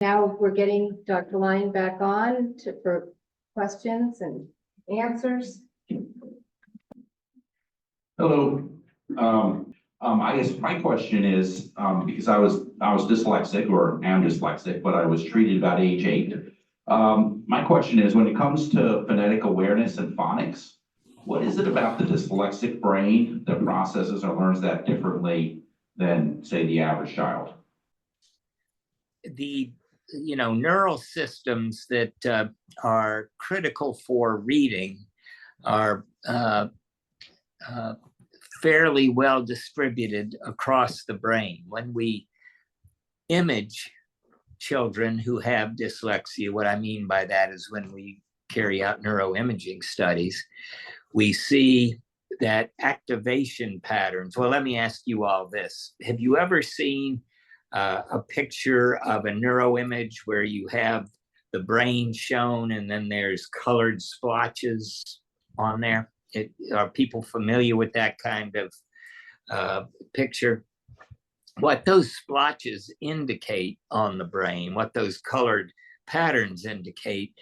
Now we're getting Dr. Lyon back on for questions and answers. Hello. I guess my question is, because I was dyslexic or am dyslexic, but I was treated about age 8. My question is, when it comes to phonetic awareness and phonics, what is it about the dyslexic brain that processes or learns that differently than, say, the average child? The neural systems that are critical for reading are fairly well distributed across the brain. When we image children who have dyslexia, what I mean by that is when we carry out neuroimaging studies, we see that activation patterns. Well, let me ask you all this. Have you ever seen a picture of a neuroimage where you have the brain shown and then there's colored splotches on there? Are people familiar with that kind of picture? What those splotches indicate on the brain, what those colored patterns indicate,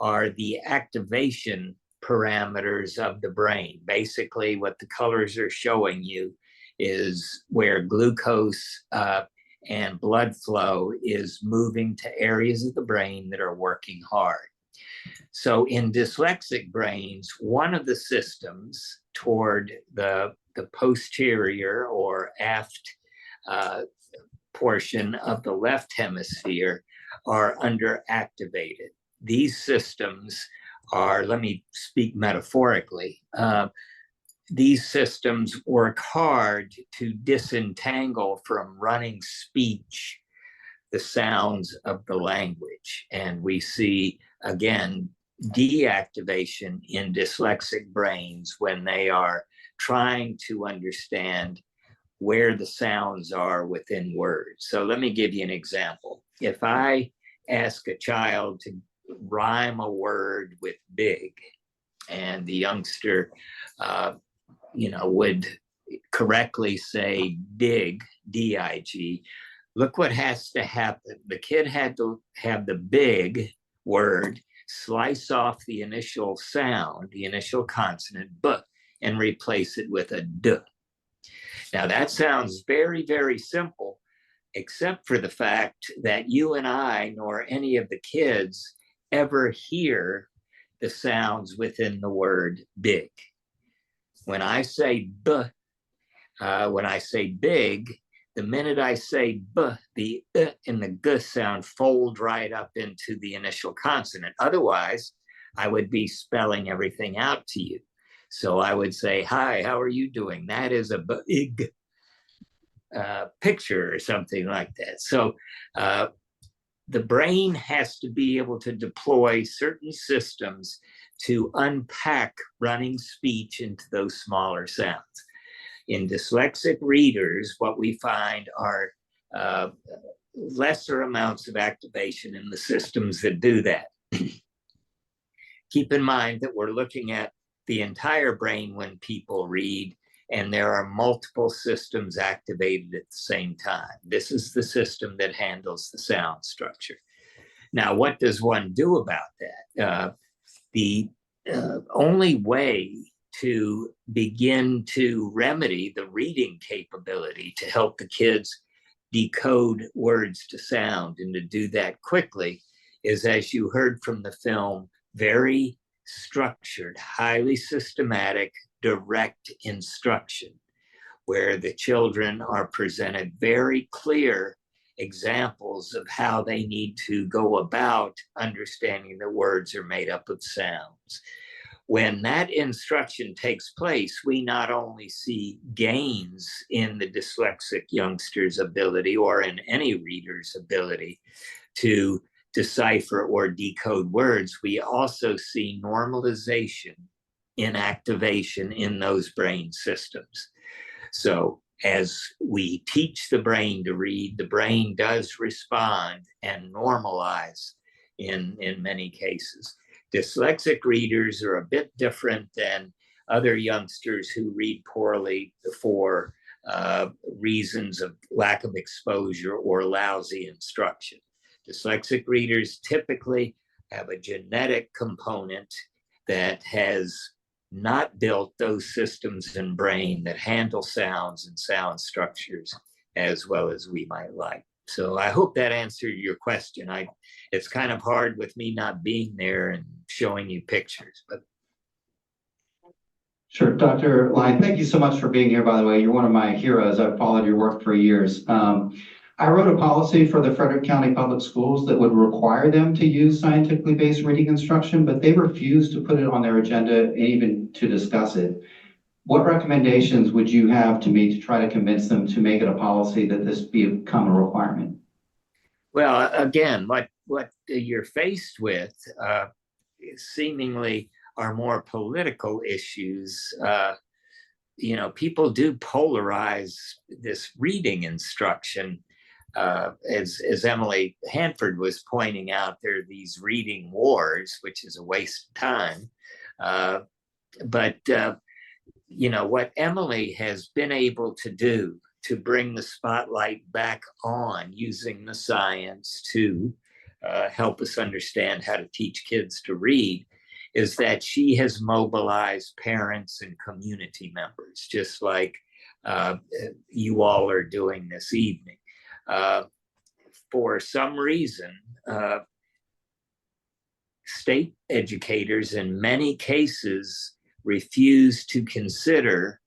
are the activation parameters of the brain. Basically, what the colors are showing you is where glucose and blood flow is moving to areas of the brain that are working hard. So in dyslexic brains, one of the systems toward the posterior or aft portion of the left hemisphere are underactivated. These systems are, let me speak metaphorically, these systems work hard to disentangle from running speech the sounds of the language. And we see, again, deactivation in dyslexic brains when they are trying to understand where the sounds are within words. So let me give you an example. If I ask a child to rhyme a word with big, and the youngster would correctly say dig, D-I-G, look what has to happen. The kid had to have the big word slice off the initial sound, the initial consonant, b, and replace it with a d. Now that sounds very, very simple, except for the fact that you and I, nor any of the kids, ever hear the sounds within the word big. When I say b, when I say big, the minute I say b, the and the g sound fold right up into the initial consonant. Otherwise, I would be spelling everything out to you. So I would say, hi, how are you doing? That is a big picture or something like that. So the brain has to be able to deploy certain systems to unpack running speech into those smaller sounds. In dyslexic readers, what we find are lesser amounts of activation in the systems that do that. Keep in mind that we're looking at the entire brain when people read, and there are multiple systems activated at the same time. This is the system that handles the sound structure. Now, what does one do about that? The only way to begin to remedy the reading capability to help the kids decode words to sound, and to do that quickly, is, as you heard from the film, very structured, highly systematic, direct instruction, where the children are presented very clear examples of how they need to go about understanding the words are made up of sounds. When that instruction takes place, we not only see gains in the dyslexic youngster's ability, or in any reader's ability, to decipher or decode words, we also see normalization in activation in those brain systems. So as we teach the brain to read, the brain does respond and normalize in many cases. Dyslexic readers are a bit different than other youngsters who read poorly for reasons of lack of exposure or lousy instruction. Dyslexic readers typically have a genetic component that has not built those systems in brain that handle sounds and sound structures as well as we might like. So I hope that answered your question. It's kind of hard with me not being there and showing you pictures, but. Sure, Dr. Lyon, thank you so much for being here, by the way. You're one of my heroes. I've followed your work for years. I wrote a policy for the Frederick County Public Schools that would require them to use scientifically based reading instruction, but they refused to put it on their agenda and even to discuss it. What recommendations would you have to me to try to convince them to make it a policy that this become a requirement? Well, again, what you're faced with seemingly are more political issues. People do polarize this reading instruction. As Emily Hanford was pointing out, there are these reading wars, which is a waste of time. But what Emily has been able to do to bring the spotlight back on using the science to help us understand how to teach kids to read is that she has mobilized parents and community members, just like you all are doing this evening. For some reason, state educators in many cases refuse to consider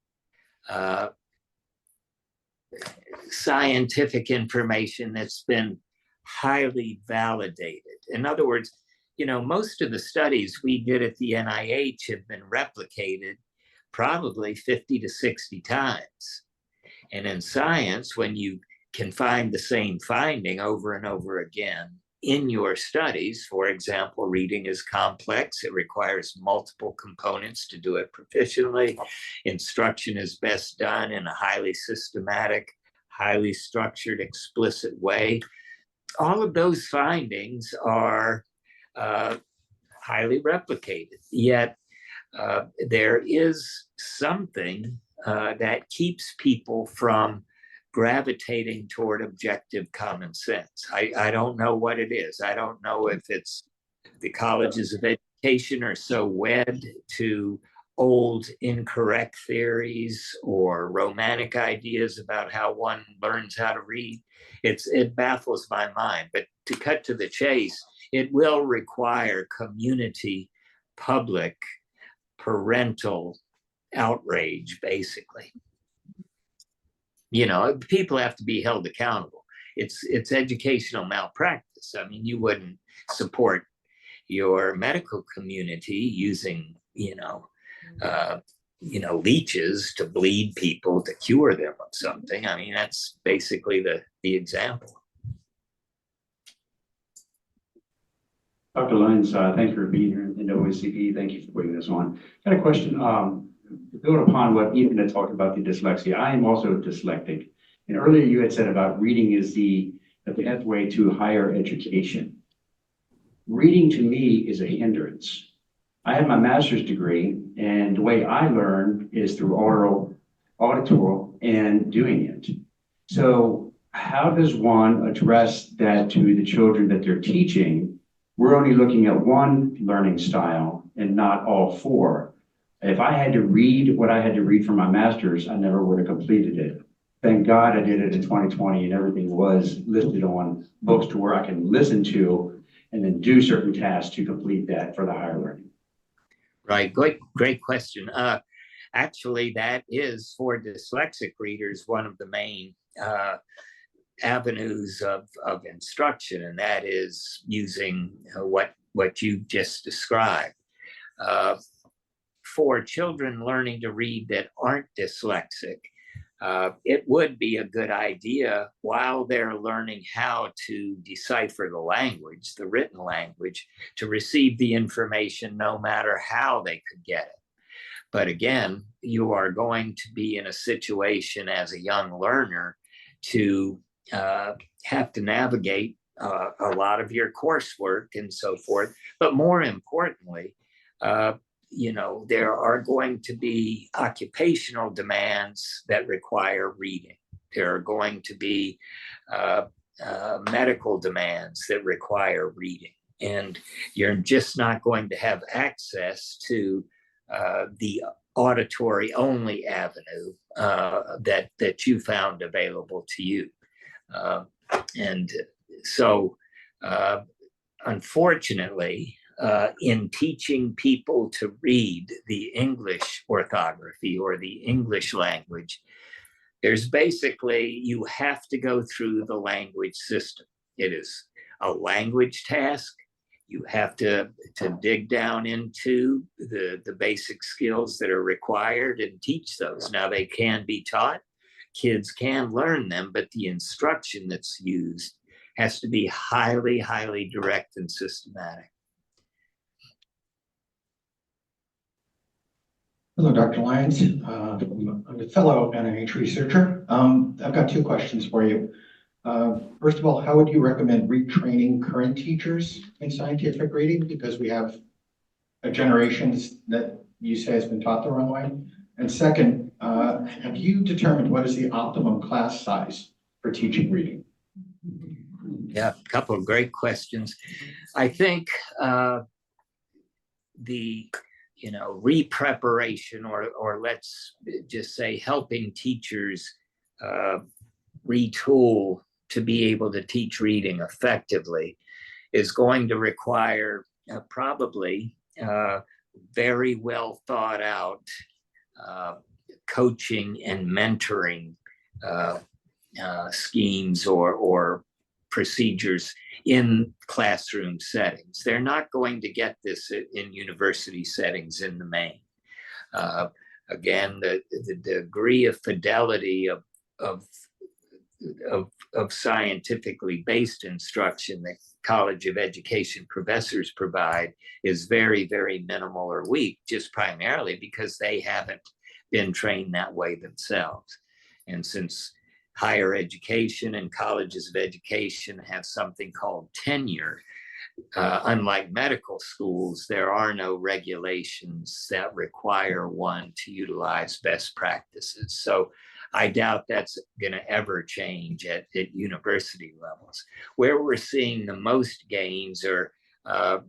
scientific information that's been highly validated. In other words, most of the studies we did at the NIH have been replicated probably 50 to 60 times. And in science, when you can find the same finding over and over again in your studies, for example, reading is complex. It requires multiple components to do it proficiently. Instruction is best done in a highly systematic, highly structured, explicit way. All of those findings are highly replicated, yet there is something that keeps people from gravitating toward objective common sense. I don't know what it is. I don't know if it's the colleges of education are so wed to old incorrect theories or romantic ideas about how one learns how to read. It baffles my mind. But to cut to the chase, it will require community, public, parental outrage, basically. People have to be held accountable. It's educational malpractice. I mean, you wouldn't support your medical community using, leeches to bleed people to cure them of something. I mean, that's basically the example. Dr. Lyons, thank you for being here, and NAACP, thank you for putting this on. I got a question. To build upon what Ethan had talked about the dyslexia, I am also dyslexic. And earlier you had said about reading is the pathway to higher education. Reading to me is a hindrance. I have my master's degree, and the way I learn is through auditory and doing it. So how does one address that to the children that they're teaching? We're only looking at one learning style and not all four. If I had to read what I had to read for my master's, I never would have completed it. Thank God I did it in 2020 and everything was listed on books to where I can listen to and then do certain tasks to complete that for the higher learning. Right, great question. Actually, that is for dyslexic readers one of the main avenues of instruction, and that is using what you just described. For children learning to read that aren't dyslexic, it would be a good idea while they're learning how to decipher the language, the written language, to receive the information no matter how they could get it. But again, you are going to be in a situation as a young learner to have to navigate a lot of your coursework and so forth. But more importantly, there are going to be occupational demands that require reading. There are going to be medical demands that require reading. And you're just not going to have access to the auditory only avenue that you found available to you. And so, unfortunately, in teaching people to read the English orthography or the English language, there's basically, you have to go through the language system. It is a language task. You have to dig down into the basic skills that are required and teach those. Now, they can be taught. Kids can learn them, but the instruction that's used has to be highly, highly direct and systematic. Hello, Dr. Lyons. I'm a fellow NIH researcher. I've got two questions for you. First of all, how would you recommend retraining current teachers in scientific reading? Because we have a generation that you say has been taught the wrong way. And second, have you determined what is the optimum class size for teaching reading? Yeah, a couple of great questions. I think the re-preparation, or let's just say helping teachers retool to be able to teach reading effectively is going to require probably very well thought out coaching and mentoring schemes or procedures in classroom settings. They're not going to get this in university settings in the main. Again, the degree of fidelity of scientifically based instruction that College of Education professors provide is very, very minimal or weak, just primarily because they haven't been trained that way themselves. And since higher education and colleges of education have something called tenure, unlike medical schools, there are no regulations that require one to utilize best practices. So I doubt that's going to ever change at university levels. Where we're seeing the most gains are I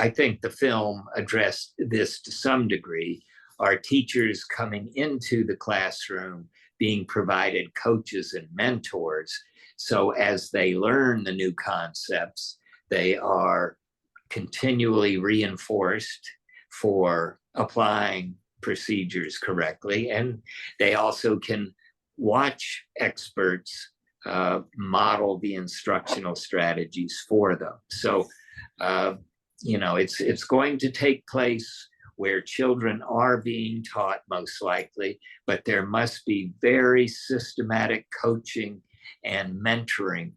think the film addressed this to some degree, are teachers coming into the classroom being provided coaches and mentors. So as they learn the new concepts, they are continually reinforced for applying procedures correctly. And they also can watch experts model the instructional strategies for them. So, it's going to take place where children are being taught most likely, but there must be very systematic coaching and mentoring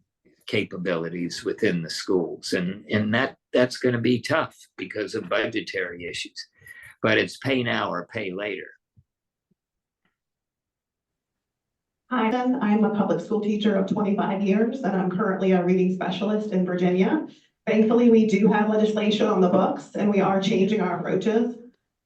capabilities within the schools. And that's going to be tough because of budgetary issues, but it's pay now or pay later. Hi, I'm a public school teacher of 25 years, and I'm currently a reading specialist in Virginia. Thankfully, we do have legislation on the books, and we are changing our approaches.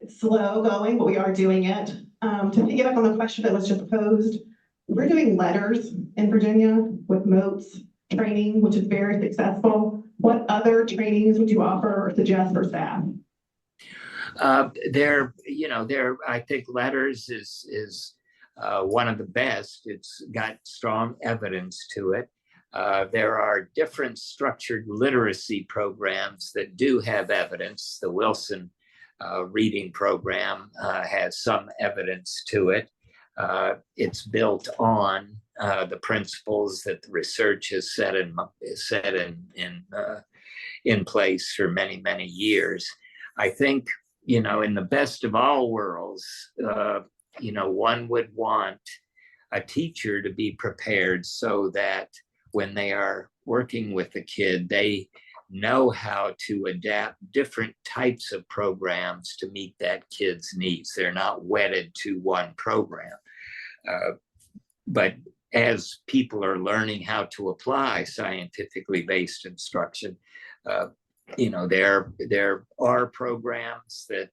It's slow going, but we are doing it. To piggyback on the question that was just posed, we're doing letters in Virginia with MOTS training, which is very successful. What other trainings would you offer or suggest for staff? I think letters is one of the best. It's got strong evidence to it. There are different structured literacy programs that do have evidence. The Wilson reading program has some evidence to it. It's built on the principles that the research has set in place for many, many years. I think, in the best of all worlds, one would want a teacher to be prepared so that when they are working with a kid, they know how to adapt different types of programs to meet that kid's needs. They're not wedded to one program. But as people are learning how to apply scientifically based instruction, there are programs that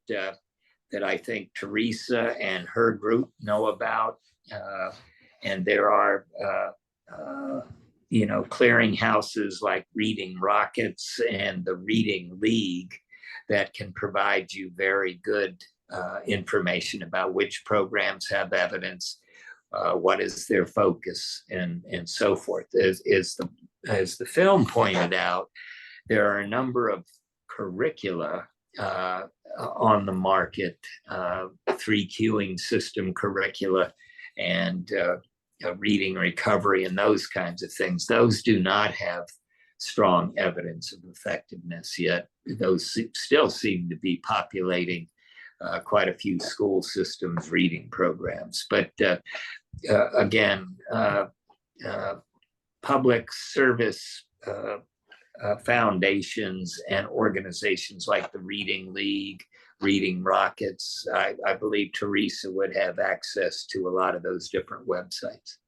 I think Teresa and her group know about, and there are clearinghouses like Reading Rockets and the Reading League that can provide you very good information about which programs have evidence, what is their focus, and so forth. As the film pointed out, there are a number of curricula on the market, 3-cueing system curricula, and reading recovery and those kinds of things. Those do not have strong evidence of effectiveness yet. Those still seem to be populating quite a few school systems reading programs. But again, public service foundations and organizations like the Reading League, Reading Rockets, I believe Teresa would have access to a lot of those different websites.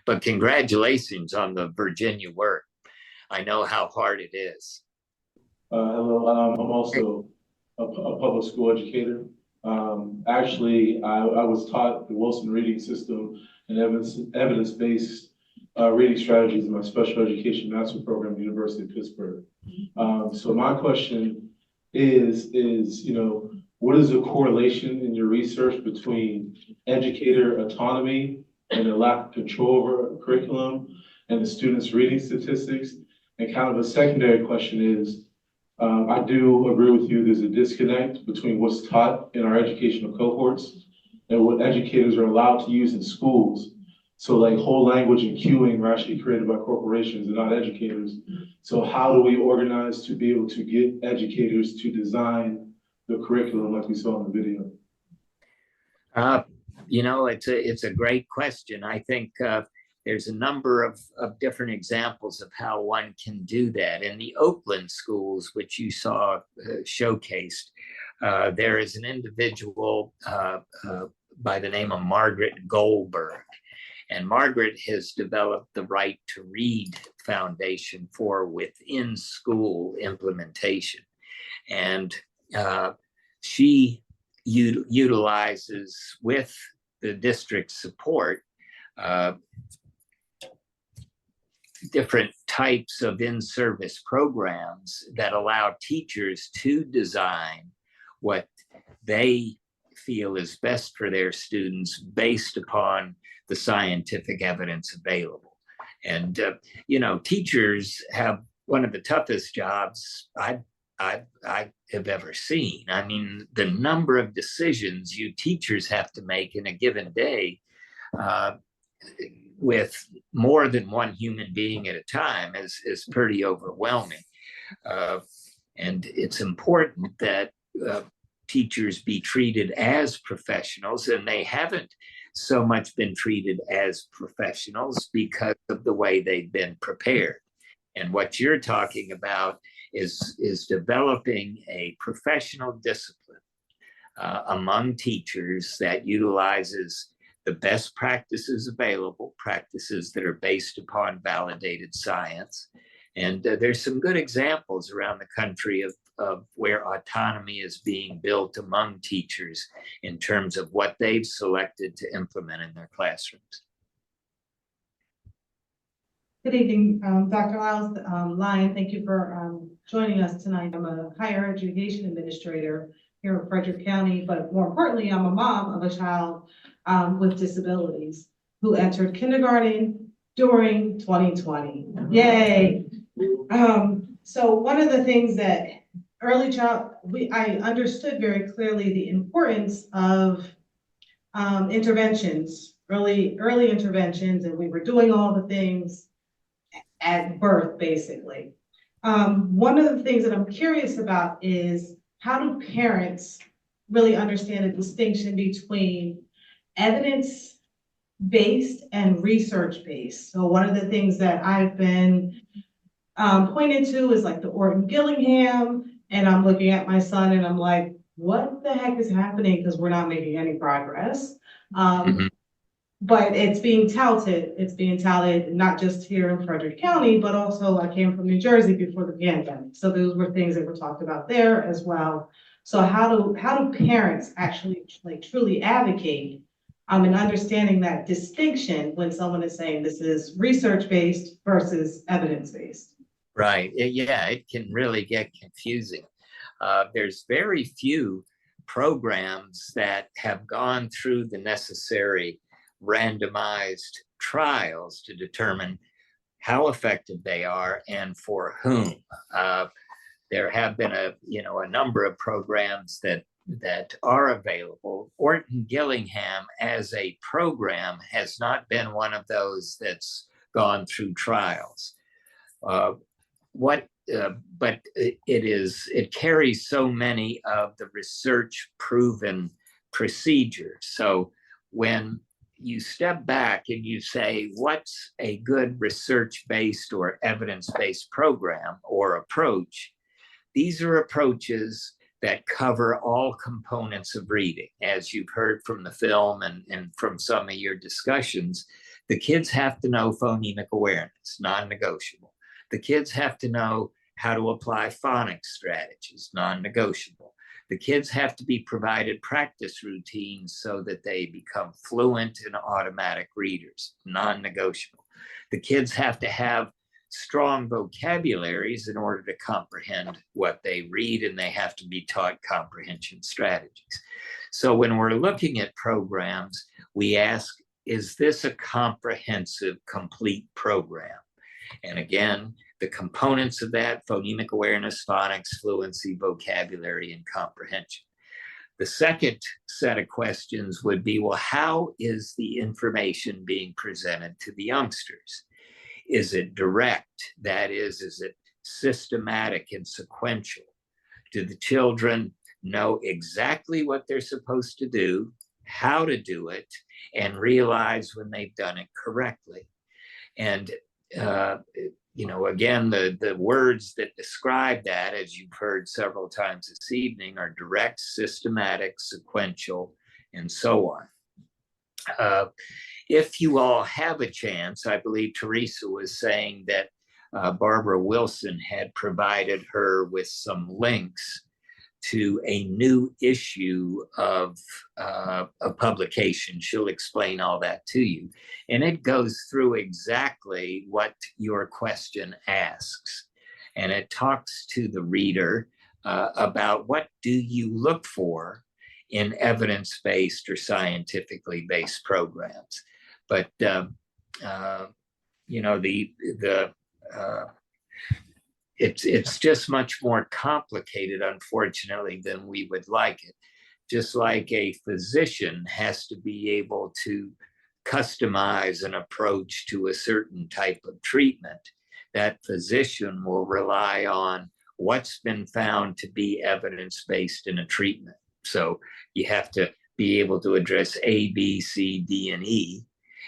But congratulations on the Virginia work. I know how hard it is. Hello, I'm also a public school educator. Actually, I was taught the Wilson reading system and evidence-based reading strategies in my special education master program at the University of Pittsburgh. So my question is, what is the correlation in your research between educator autonomy and the lack of control over a curriculum and the students' reading statistics? And kind of a secondary question is, I do agree with you, there's a disconnect between what's taught in our educational cohorts and what educators are allowed to use in schools. So like whole language and cueing are actually created by corporations and not educators. So how do we organize to be able to get educators to design the curriculum like we saw in the video? It's a great question. I think there's a number of different examples of how one can do that. In the Oakland schools, which you saw showcased, there is an individual by the name of Margaret Goldberg. And Margaret has developed the Right to Read Foundation for within school implementation. And she utilizes, with the district support, different types of in-service programs that allow teachers to design what they feel is best for their students based upon the scientific evidence available. And, teachers have one of the toughest jobs I have ever seen. I mean, the number of decisions you teachers have to make in a given day with more than one human being at a time is pretty overwhelming. And it's important that teachers be treated as professionals, and they haven't so much been treated as professionals because of the way they've been prepared. And what you're talking about is developing a professional discipline among teachers that utilizes the best practices available, practices that are based upon validated science. And there's some good examples around the country of where autonomy is being built among teachers in terms of what they've selected to implement in their classrooms. Good evening, Dr. Lyon. Thank you for joining us tonight. I'm a higher education administrator here in Frederick County, but more importantly, I'm a mom of a child with disabilities who entered kindergarten during 2020. Yay! So one of the things that I understood very clearly the importance of interventions, early interventions, and we were doing all the things at birth, basically. One of the things that I'm curious about is, how do parents really understand the distinction between evidence-based and research-based? So one of the things that I've been pointed to is like the Orton Gillingham, and I'm looking at my son and I'm like, what the heck is happening? Because we're not making any progress. But it's being touted. It's being touted not just here in Frederick County, but also I came from New Jersey before the pandemic. So those were things that were talked about there as well. So how do parents actually truly advocate And understanding that distinction when someone is saying this is research-based versus evidence-based. Right. Yeah, it can really get confusing. There's very few programs that have gone through the necessary randomized trials to determine how effective they are and for whom. There have been a number of programs that are available. Orton Gillingham as a program has not been one of those that's gone through trials. But it carries so many of the research proven procedures. So when you step back and you say, what's a good research-based or evidence-based program or approach? These are approaches that cover all components of reading. As you've heard from the film and from some of your discussions, the kids have to know phonemic awareness, non-negotiable. The kids have to know how to apply phonics strategies, non-negotiable. The kids have to be provided practice routines so that they become fluent and automatic readers, non-negotiable. The kids have to have strong vocabularies in order to comprehend what they read, and they have to be taught comprehension strategies. So when we're looking at programs, we ask, is this a comprehensive, complete program? And again, the components of that: phonemic awareness, phonics, fluency, vocabulary, and comprehension. The second set of questions would be, well, how is the information being presented to the youngsters? Is it direct? That is it systematic and sequential? Do the children know exactly what they're supposed to do, how to do it, and realize when they've done it correctly? And again, the words that describe that, as you've heard several times this evening, are direct, systematic, sequential, and so on. If you all have a chance, I believe Teresa was saying that Barbara Wilson had provided her with some links to a new issue of a publication. She'll explain all that to you. And it goes through exactly what your question asks. And it talks to the reader about what do you look for in evidence-based or scientifically based programs. But it's just much more complicated, unfortunately, than we would like it. Just like a physician has to be able to customize an approach to a certain type of treatment, that physician will rely on what's been found to be evidence-based in a treatment. So you have to be able to address A, B, C, D, and E.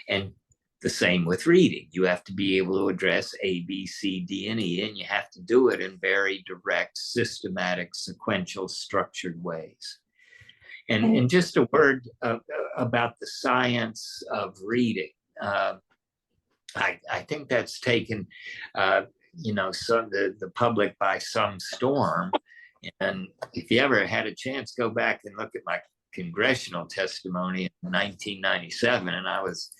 And the same with reading. You have to be able to address A, B, C, D, and E, and you have to do it in very direct, systematic, sequential, structured ways. And just a word about the science of reading. I think that's taken, the public by some storm. And if you ever had a chance, go back and look at my congressional testimony in 1997, and I was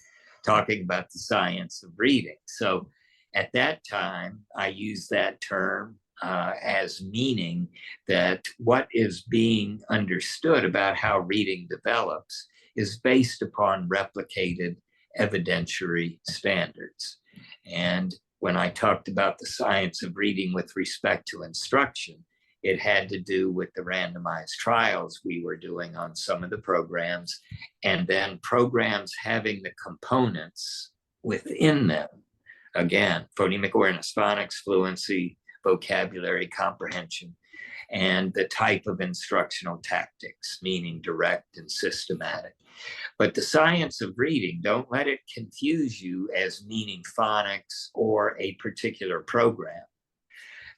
talking about the science of reading. So at that time, I used that term as meaning that what is being understood about how reading develops is based upon replicated evidentiary standards. And when I talked about the science of reading with respect to instruction, it had to do with the randomized trials we were doing on some of the programs, and then programs having the components within them. Again, phonemic awareness, phonics, fluency, vocabulary, comprehension, and the type of instructional tactics, meaning direct and systematic. But the science of reading, don't let it confuse you as meaning phonics or a particular program.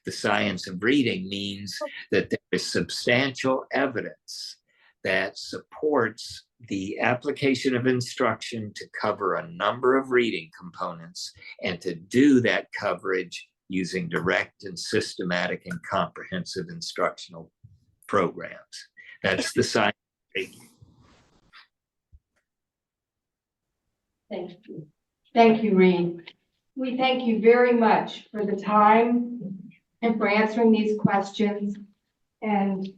The science of reading means that there is substantial evidence that supports the application of instruction to cover a number of reading components, and to do that coverage using direct and systematic and comprehensive instructional programs. That's the science of reading. Thank you. Thank you, Reid. We thank you very much for the time and for answering these questions. And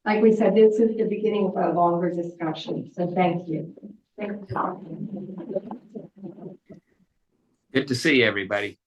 like we said, this is the beginning of a longer discussion. So thank you. Thank you. Good to see everybody.